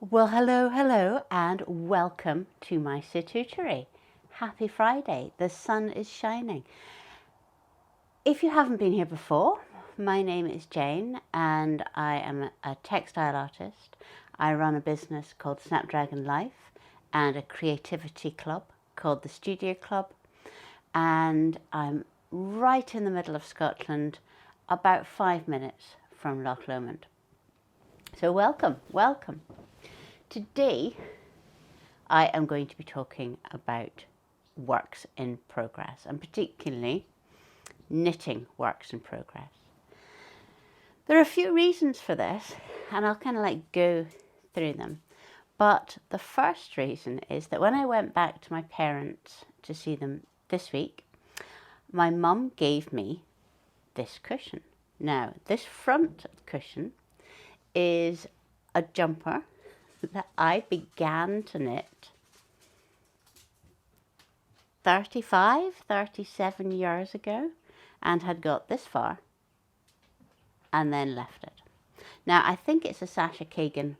Well, hello, and welcome to my Situtery. Happy Friday. The sun is shining. If you haven't been here before, my name is Jane and I am a textile artist. I run a business called Snapdragon Life and a creativity club called the Studio Club. And I'm right in the middle of Scotland, about 5 minutes from Loch Lomond. So welcome. Today, I am going to be talking about works in progress, and particularly knitting works in progress. There are a few reasons for this, and I'll kind of go through them. But the first reason is that when I went back to my parents to see them this week, my mum gave me this cushion. Now, this front cushion is a jumper that I began to knit 37 years ago and had got this far and then left it. Now, I think it's a Sasha Kagan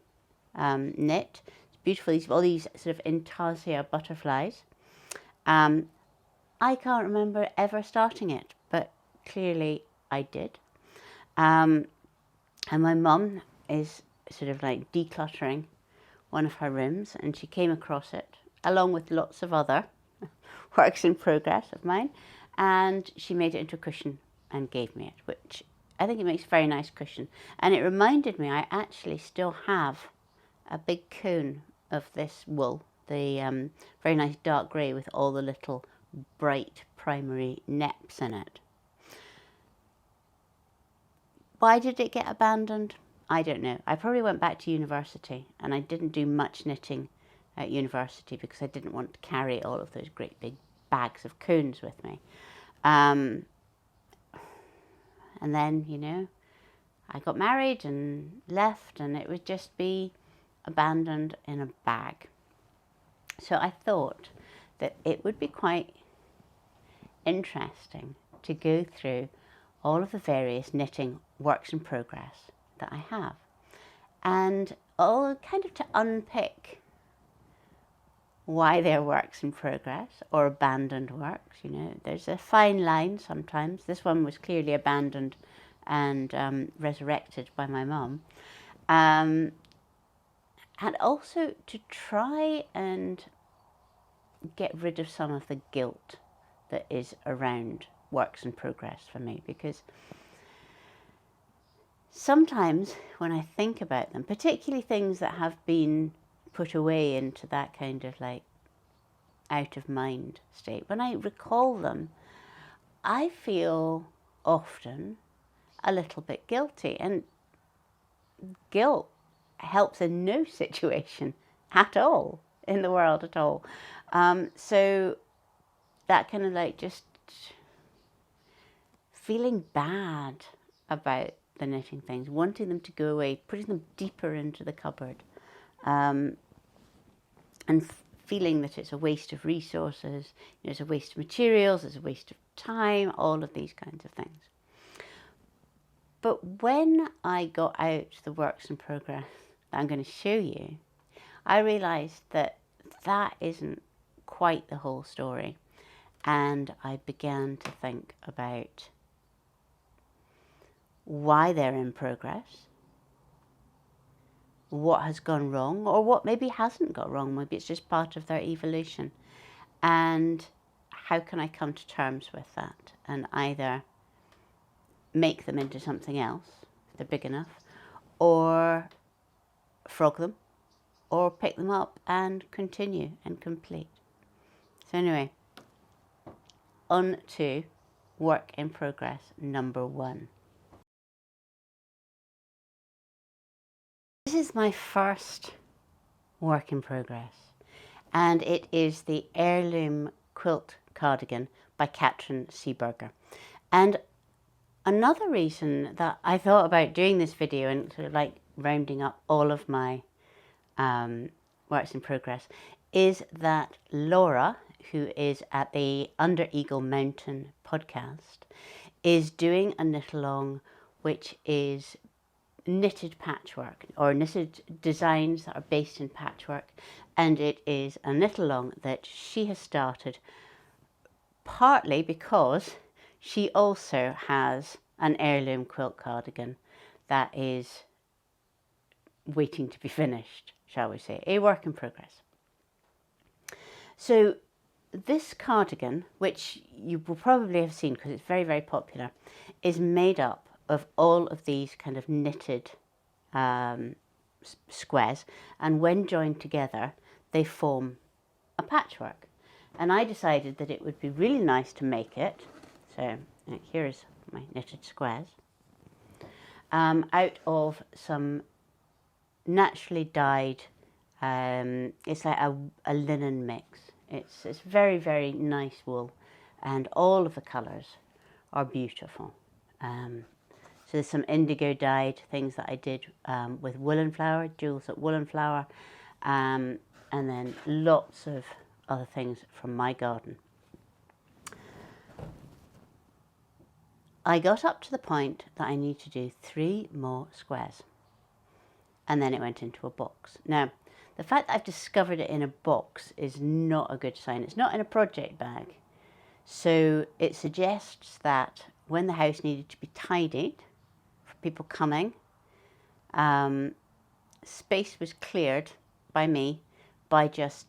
knit. It's beautiful. All these sort of intarsia butterflies. I can't remember ever starting it, but clearly I did. And my mum is sort of decluttering one of her rooms, and she came across it along with lots of other works in progress of mine, and she made it into a cushion and gave me it, which I think it makes a very nice cushion. And it reminded me I actually still have a big cone of this wool, the very nice dark grey with all the little bright primary neps in it. Why did it get abandoned? I don't know. I probably went back to university and I didn't do much knitting at university because I didn't want to carry all of those great big bags of cones with me. And then, I got married and left, and it would just be abandoned in a bag. So I thought that it would be quite interesting to go through all of the various knitting works in progress that I have, and all kind of to unpick why they're works in progress or abandoned works. There's a fine line sometimes. This one was clearly abandoned and resurrected by my mum, and also to try and get rid of some of the guilt that is around works in progress for me, because sometimes when I think about them, particularly things that have been put away into that kind of out of mind state, when I recall them, I feel often a little bit guilty, and guilt helps in no situation at all in the world at all. So that kind of just feeling bad about the knitting things, wanting them to go away, putting them deeper into the cupboard, and feeling that it's a waste of resources, it's a waste of materials, it's a waste of time, all of these kinds of things. But when I got out the works in progress that I'm going to show you, I realised that that isn't quite the whole story, and I began to think about why they're in progress, what has gone wrong, or what maybe hasn't got wrong. Maybe it's just part of their evolution, and how can I come to terms with that and either make them into something else if they're big enough, or frog them, or pick them up and continue and complete. So anyway, on to work in progress number 1. This is my first work in progress, and it is the Heirloom Quilt Cardigan by Katrin Seeberger. And another reason that I thought about doing this video and sort of rounding up all of my works in progress is that Laura, who is at the Under Eagle Mountain podcast, is doing a knit along which is knitted patchwork or knitted designs that are based in patchwork, and it is a knit along that she has started partly because she also has an heirloom quilt cardigan that is waiting to be finished, shall we say, a work in progress. So this cardigan, which you will probably have seen because it's very, very popular, is made up of all of these kind of knitted squares, and when joined together they form a patchwork. And I decided that it would be really nice to make it, so here's my knitted squares, out of some naturally dyed, it's like a linen mix. It's very, very nice wool, and all of the colours are beautiful. So there's some indigo dyed things that I did with woolen flower, jewels at woolen flower, and then lots of other things from my garden. I got up to the point that I need to do 3 more squares, and then it went into a box. Now, the fact that I've discovered it in a box is not a good sign. It's not in a project bag, so it suggests that when the house needed to be tidied for people coming, space was cleared by me by just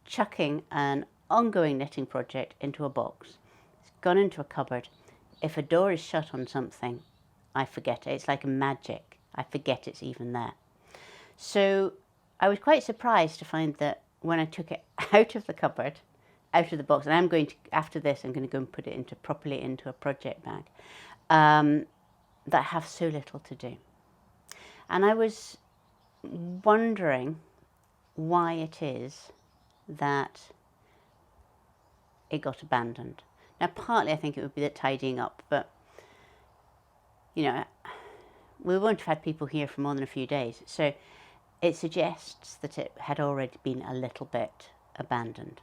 chucking an ongoing knitting project into a box. It's gone into a cupboard. If a door is shut on something, I forget it. It's like magic. I forget it's even there. So I was quite surprised to find that when I took it out of the cupboard, out of the box, and I'm going to, after this, I'm going to go and put it properly into a project bag, that I have so little to do. And I was wondering why it is that it got abandoned. Now, partly I think it would be the tidying up, but, you know, we won't have had people here for more than a few days, so it suggests that it had already been a little bit abandoned.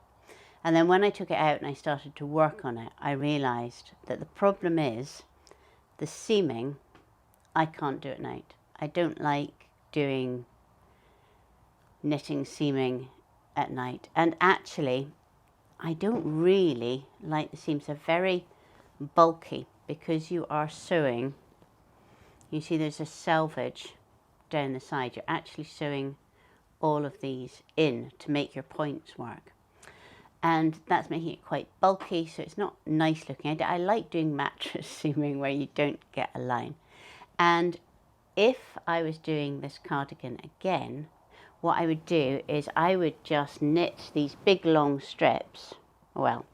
And then when I took it out and I started to work on it, I realised that the problem is the seaming I can't do at night. I don't like doing knitting seaming at night, and actually I don't really like the seams. They're very bulky because you are sewing. You see there's a selvage down the side. You're actually sewing all of these in to make your points work, and that's making it quite bulky, so it's not nice looking. I like doing mattress seaming where you don't get a line. And if I was doing this cardigan again, what I would do is I would just knit these big long strips. Well,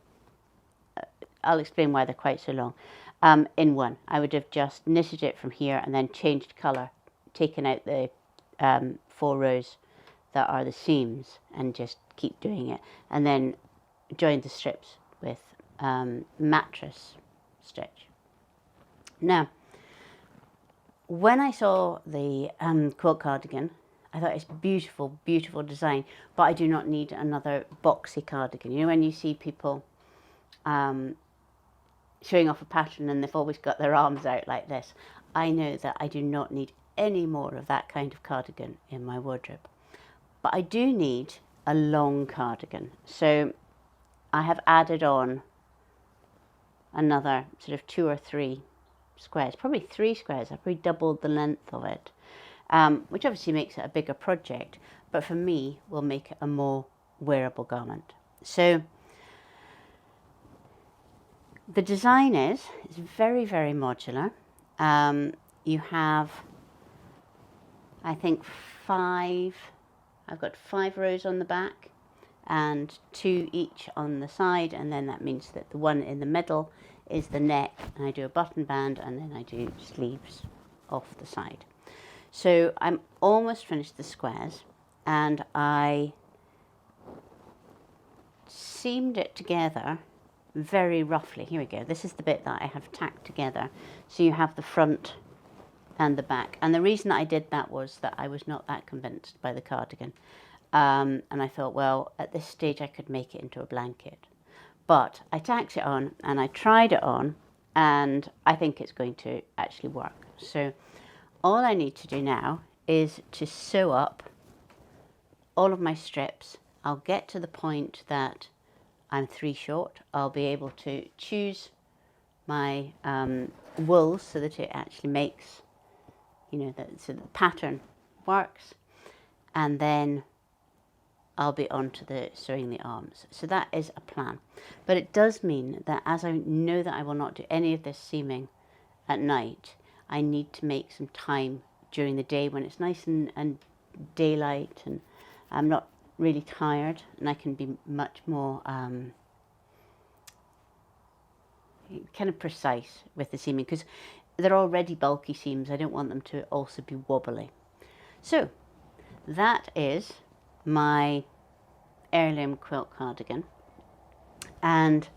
I'll explain why they're quite so long. In one, I would have just knitted it from here and then changed colour, taken out the 4 rows that are the seams, and just keep doing it, and then joined the strips with mattress stitch. Now, when I saw the quilt cardigan, I thought it's beautiful, beautiful design, but I do not need another boxy cardigan. You know, when you see people showing off a pattern and they've always got their arms out like this, I know that I do not need any more of that kind of cardigan in my wardrobe. But I do need a long cardigan. So I have added on another sort of 2 or 3 squares, probably 3 squares. I've probably doubled the length of it. Which obviously makes it a bigger project, but for me will make it a more wearable garment. So the design is very, very modular. You have, I think, I've got 5 rows on the back and 2 each on the side, and then that means that the one in the middle is the neck, and I do a button band, and then I do sleeves off the side. So I'm almost finished the squares, and I seamed it together very roughly. Here we go. This is the bit that I have tacked together. So you have the front and the back. And the reason that I did that was that I was not that convinced by the cardigan. And I thought, well, at this stage I could make it into a blanket. But I tacked it on and I tried it on, and I think it's going to actually work. So all I need to do now is to sew up all of my strips. I'll get to the point that I'm 3 short. I'll be able to choose my wool so that it actually makes, you know, so the pattern works, and then I'll be on to the sewing the arms. So that is a plan. But it does mean that as I know that I will not do any of this seaming at night, I need to make some time during the day when it's nice and daylight and I'm not really tired, and I can be much more kind of precise with the seaming, because they're already bulky seams. I don't want them to also be wobbly. So that is my Heirloom quilt cardigan, and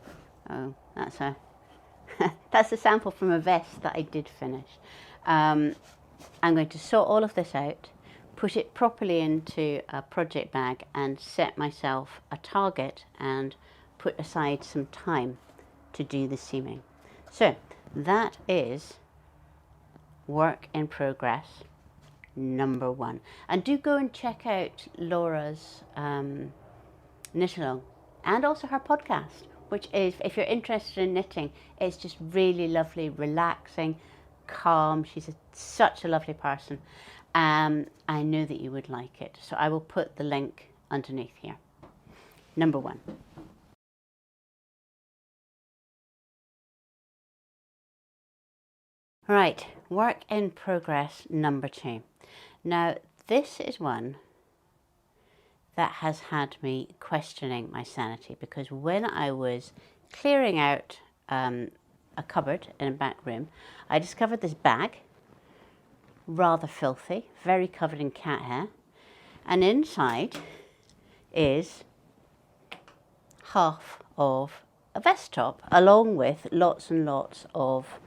oh, that's a that's a sample from a vest that I did finish. I'm going to sort all of this out, put it properly into a project bag, and set myself a target and put aside some time to do the seaming. So that is work in progress number 1. And do go and check out Laura's knit along, and also her podcast, which is, if you're interested in knitting, it's just really lovely, relaxing, calm. She's such a lovely person. I know that you would like it, so I will put the link underneath here. Number 1. Right, work in progress number 2. Now, this is one that has had me questioning my sanity, because when I was clearing out a cupboard in a back room, I discovered this bag, rather filthy, very covered in cat hair, and inside is half of a vest top, along with lots and lots of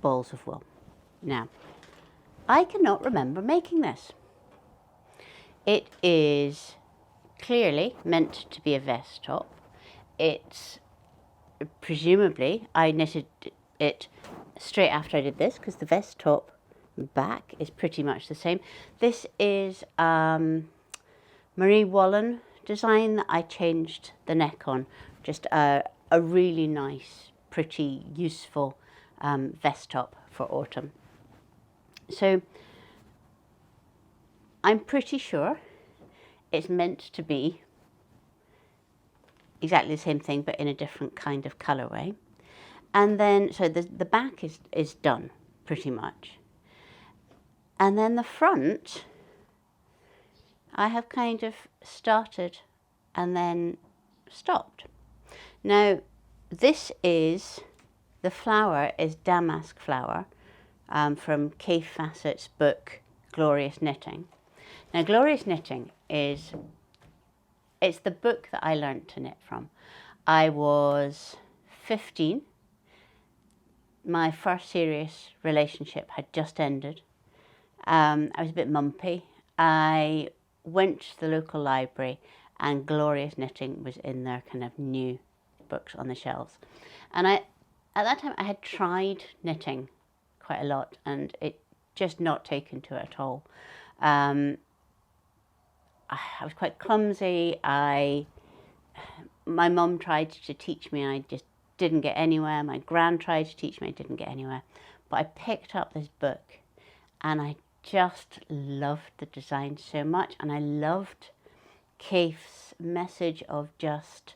balls of wool. Now, I cannot remember making this. It is clearly meant to be a vest top. It's presumably, I knitted it straight after I did this, because the vest top back is pretty much the same. This is Marie Wallen design that I changed the neck on. Just a really nice, pretty, useful vest top for autumn. So I'm pretty sure it's meant to be exactly the same thing, but in a different kind of colourway. And then, so the back is done pretty much. And then the front, I have kind of started and then stopped. Now, this is, the flower is Damask Flower from Kay Fassett's book, Glorious Knitting. Now, Glorious Knitting it's the book that I learned to knit from. I was 15. My first serious relationship had just ended. I was a bit mumpy. I went to the local library, and Glorious Knitting was in their kind of new books on the shelves. And at that time, I had tried knitting quite a lot, and it just not taken to it at all. I was quite clumsy. My mum tried to teach me, and I just didn't get anywhere. My gran tried to teach me, I didn't get anywhere. But I picked up this book, and I just loved the design so much, and I loved Kaif's message of just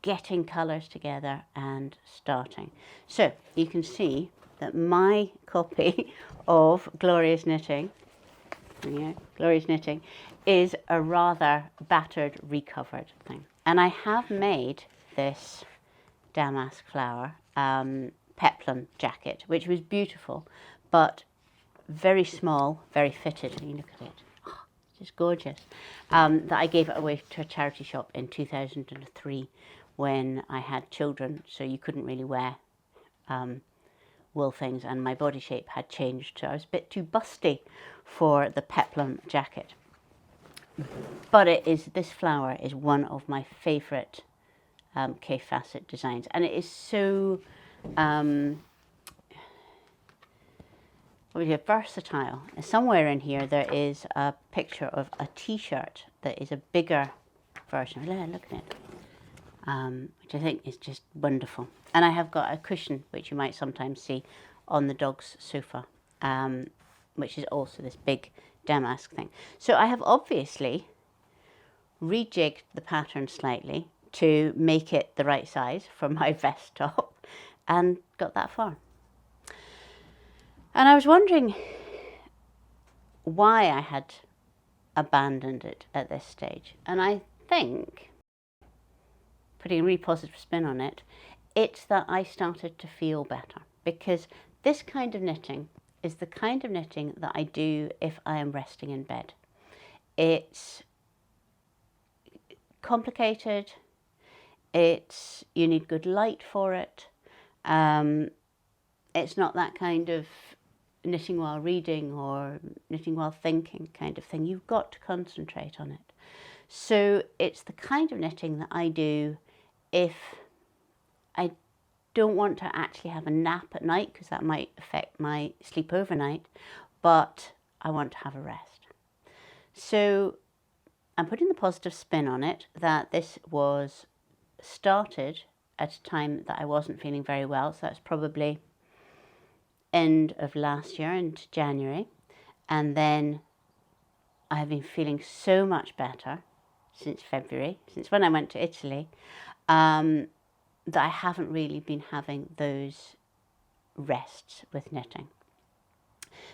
getting colours together and starting. So you can see that my copy of Glorious Knitting, Glorious Knitting, is a rather battered, recovered thing. And I have made this Damask Flower peplum jacket, which was beautiful, but very small, very fitted. You look at it, oh, it's just gorgeous. That I gave it away to a charity shop in 2003 when I had children, so you couldn't really wear wool things, and my body shape had changed, so I was a bit too busty for the peplum jacket. But this flower is one of my favourite Kay Fassett designs, and it is so really versatile. Somewhere in here there is a picture of a t-shirt that is a bigger version. Look at it. Which I think is just wonderful. And I have got a cushion, which you might sometimes see on the dog's sofa, which is also this big damask thing. So I have obviously rejigged the pattern slightly to make it the right size for my vest top, and got that far. And I was wondering why I had abandoned it at this stage. And I think, putting a really positive spin on it, it's that I started to feel better, because this kind of knitting is the kind of knitting that I do if I am resting in bed. It's complicated, you need good light for it, it's not that kind of knitting while reading or knitting while thinking kind of thing. You've got to concentrate on it. So it's the kind of knitting that I do if I don't want to actually have a nap at night, because that might affect my sleep overnight, but I want to have a rest. So I'm putting the positive spin on it that this was started at a time that I wasn't feeling very well. So that's probably end of last year into January. And then I have been feeling so much better since February, since when I went to Italy, that I haven't really been having those rests with knitting.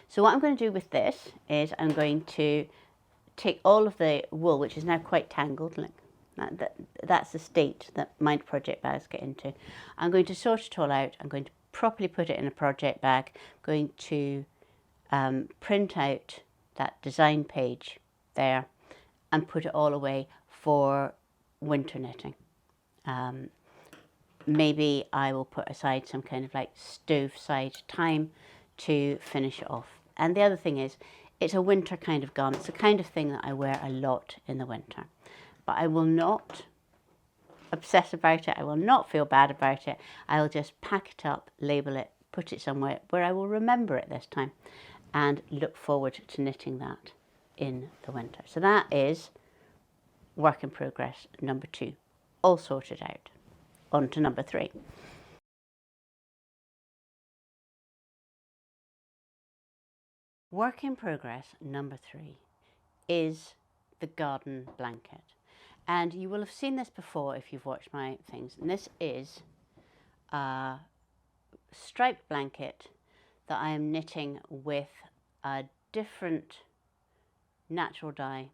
So what I'm going to do with this is I'm going to take all of the wool, which is now quite tangled. Look, that's the state that my project bags get into. I'm going to sort it all out. I'm going to properly put it in a project bag. I'm going to print out that design page there and put it all away for winter knitting. Maybe I will put aside some kind of like stove side time to finish it off. And the other thing is, it's a winter kind of garment. It's the kind of thing that I wear a lot in the winter. But I will not obsess about it. I will not feel bad about it. I will just pack it up, label it, put it somewhere where I will remember it this time, and look forward to knitting that in the winter. So that is work in progress number 2, all sorted out. On to number 3. Work in progress number 3 is the garden blanket. And you will have seen this before if you've watched my things. And this is a striped blanket that I am knitting with a different natural dye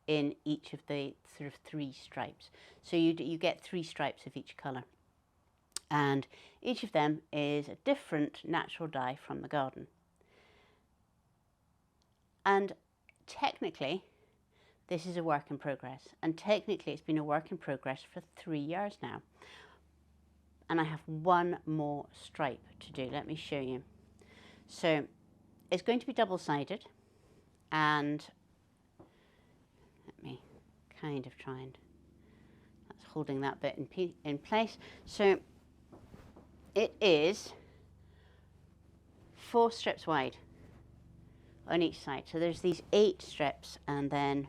in each of the sort of 3 stripes. So you get 3 stripes of each colour. And each of them is a different natural dye from the garden. And technically, this is a work in progress. And technically, it's been a work in progress for 3 years now. And I have 1 more stripe to do. Let me show you. So it's going to be double-sided. And let me kind of try and, that's holding that bit in place. So it is 4 strips wide on each side. So there's these 8 strips, and then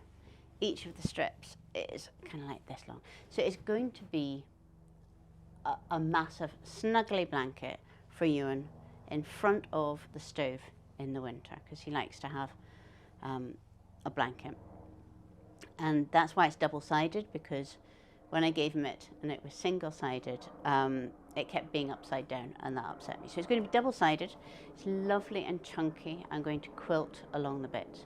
each of the strips is kind of like this long. So it's going to be a massive snuggly blanket for Ewan in front of the stove in the winter, because he likes to have a blanket. And that's why it's double-sided, because when I gave him it and it was single-sided, it kept being upside down, and that upset me. So it's going to be double-sided. It's lovely and chunky. I'm going to quilt along the bits.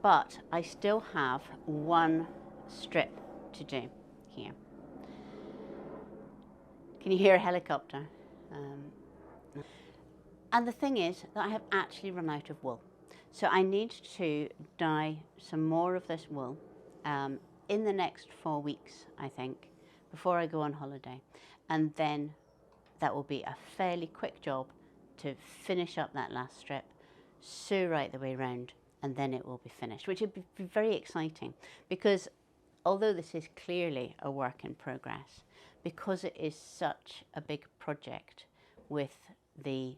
But I still have 1 strip to do here. Can you hear a helicopter? And the thing is that I have actually run out of wool. So I need to dye some more of this wool in the next 4 weeks, I think, before I go on holiday. And then that will be a fairly quick job to finish up that last strip, sew right the way round, and then it will be finished, which would be very exciting, because although this is clearly a work in progress, because it is such a big project with the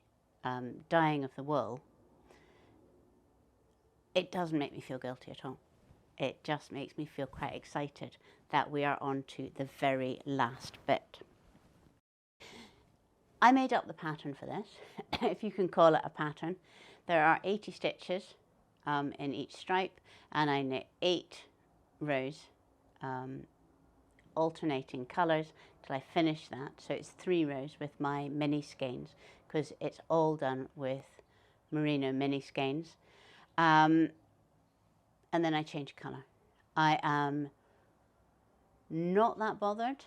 dyeing of the wool, it doesn't make me feel guilty at all. It just makes me feel quite excited that we are on to the very last bit. I made up the pattern for this, if you can call it a pattern. There are 80 stitches in each stripe, and I knit 8 rows, alternating colours till I finish that. So it's 3 rows with my mini skeins, because it's all done with merino mini skeins. And then I change colour. I am not that bothered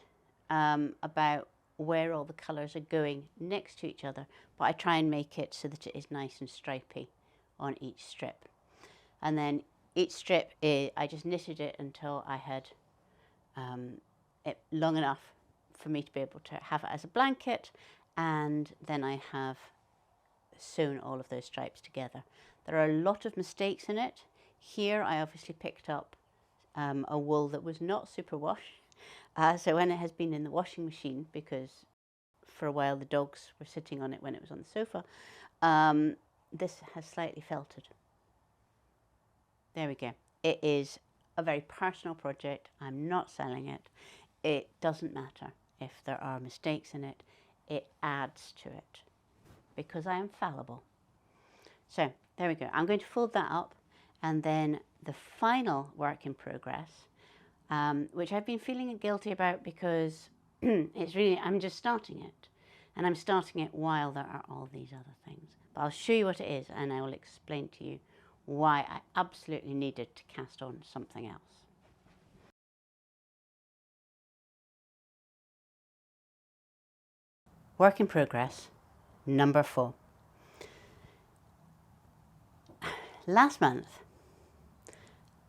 about where all the colours are going next to each other, but I try and make it so that it is nice and stripy on each strip. And then each strip, I just knitted it until I had it long enough for me to be able to have it as a blanket, and then I have sewn all of those stripes together. There are a lot of mistakes in it. Here I obviously picked up a wool that was not superwash. So when it has been in the washing machine, because for a while the dogs were sitting on it when it was on the sofa, this has slightly felted. There we go. It is a very personal project. I'm not selling it. It doesn't matter if there are mistakes in it. It adds to it because I am fallible. So there we go. I'm going to fold that up, and then the final work in progress, which I've been feeling guilty about because it's really, I'm just starting it, and I'm starting it while there are all these other things. But I'll show you what it is, and I will explain to you why I absolutely needed to cast on something else. Work in progress number 4. Last month,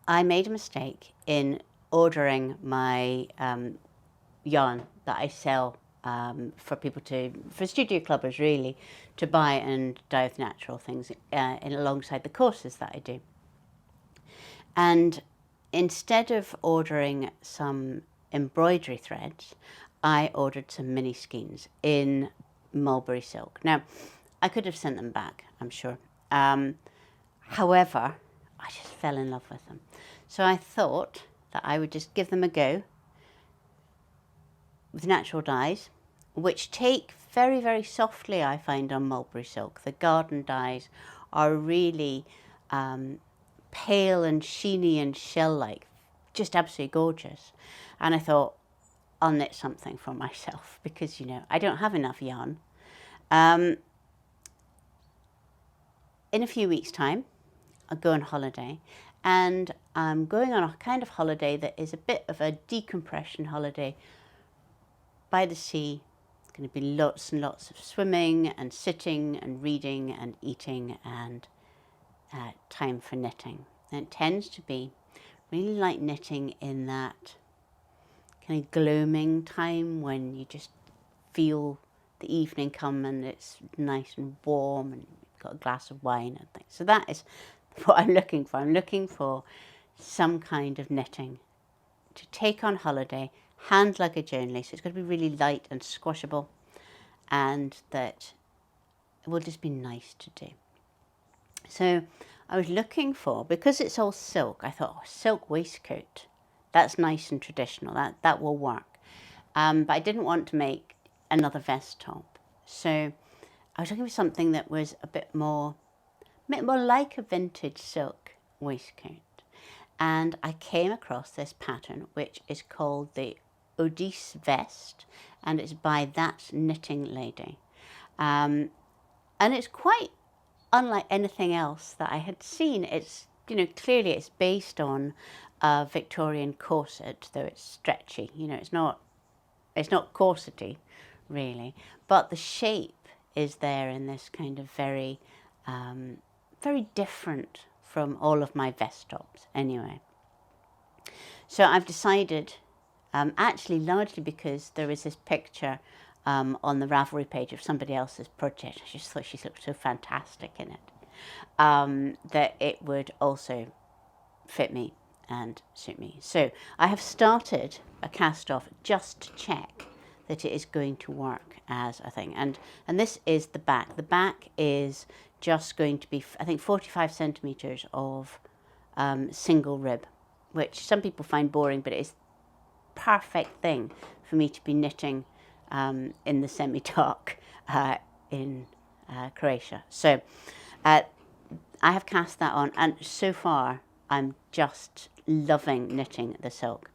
I made a mistake in ordering my yarn that I sell for people for studio clubbers really, to buy and dye with natural things alongside the courses that I do. And instead of ordering some embroidery threads, I ordered some mini skeins in mulberry silk. Now, I could have sent them back, I'm sure. However, I just fell in love with them. So I thought that I would just give them a go with natural dyes, which take very, very softly, I find, on mulberry silk. The garden dyes are really pale and sheeny and shell-like, just absolutely gorgeous. And I thought, I'll knit something for myself because, you know, I don't have enough yarn. In a few weeks' time, I'll go on holiday, and I'm going on a kind of holiday that is a bit of a decompression holiday by the sea. It's going to be lots and lots of swimming and sitting and reading and eating and time for knitting. And it tends to be really like knitting in that kind of gloaming time when you just feel the evening come and it's nice and warm and you've got a glass of wine and things. So that is what I'm looking for. I'm looking for some kind of knitting to take on holiday, hand luggage only, so it's going to be really light and squashable, and that it will just be nice to do. So I was looking for, because it's all silk, I thought, oh, silk waistcoat, that's nice and traditional, that will work. But I didn't want to make another vest top, so I was looking for something that was a bit more like a vintage silk waistcoat. And I came across this pattern, which is called the Odis Vest, and it's by That Knitting Lady. And it's quite unlike anything else that I had seen. It's, you know, clearly it's based on a Victorian corset, though it's stretchy. You know, it's not corsety, really, but the shape is there in this kind of very, very different from all of my vest tops anyway. So I've decided, actually largely because there is this picture on the Ravelry page of somebody else's project. I just thought she looked so fantastic in it, that it would also fit me and suit me. So I have started a cast off just to check that it is going to work as a thing. And this is the back. The back is just going to be, I think, 45 centimetres of single rib, which some people find boring, but it is perfect thing for me to be knitting in the semi-dark in Croatia. So I have cast that on, and so far I'm just loving knitting the silk.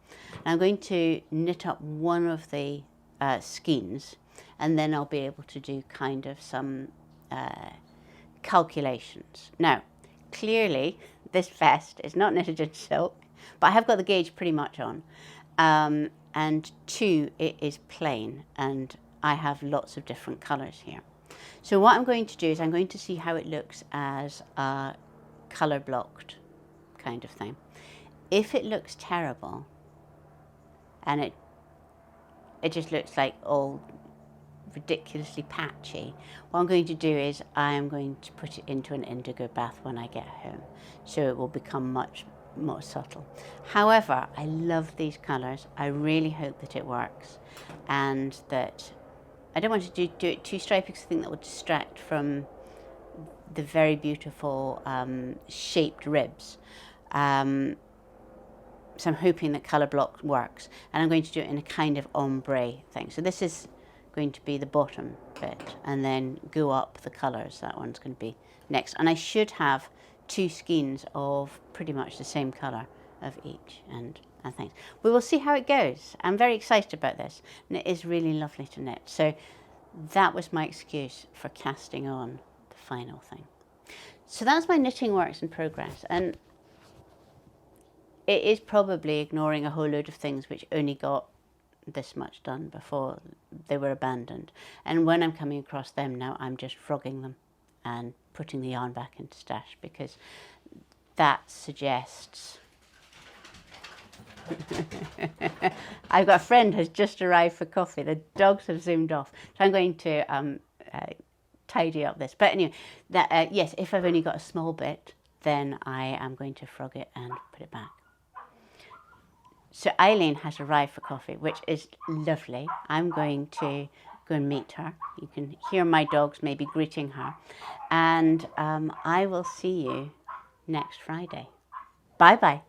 And I'm going to knit up one of the skeins, and then I'll be able to do kind of some calculations. Now, clearly this vest is not knitted in silk, but I have got the gauge pretty much on. And 2, it is plain, and I have lots of different colours here. So what I'm going to do is I'm going to see how it looks as a colour blocked kind of thing. If it looks terrible, and it just looks like all ridiculously patchy, what I'm going to do is I'm going to put it into an indigo bath when I get home, so it will become much more subtle. However, I love these colours. I really hope that it works, and that I don't want to do it too stripy, because I think that will distract from the very beautiful shaped ribs. So I'm hoping that colour block works, and I'm going to do it in a kind of ombre thing. So this is going to be the bottom bit, and then go up the colours. That one's going to be next, and I should have 2 skeins of pretty much the same colour of each, and things. We will see how it goes. I'm very excited about this, and it is really lovely to knit. So that was my excuse for casting on the final thing. So that's my knitting works in progress, and it is probably ignoring a whole load of things which only got this much done before they were abandoned. And when I'm coming across them now, I'm just frogging them and putting the yarn back into stash, because that suggests I've got a friend who's just arrived for coffee. The dogs have zoomed off, so I'm going to tidy up this. But anyway, that yes, if I've only got a small bit, then I am going to frog it and put it back. So Eileen has arrived for coffee, which is lovely. I'm going to go and meet her. You can hear my dogs maybe greeting her. And I will see you next Friday. Bye-bye.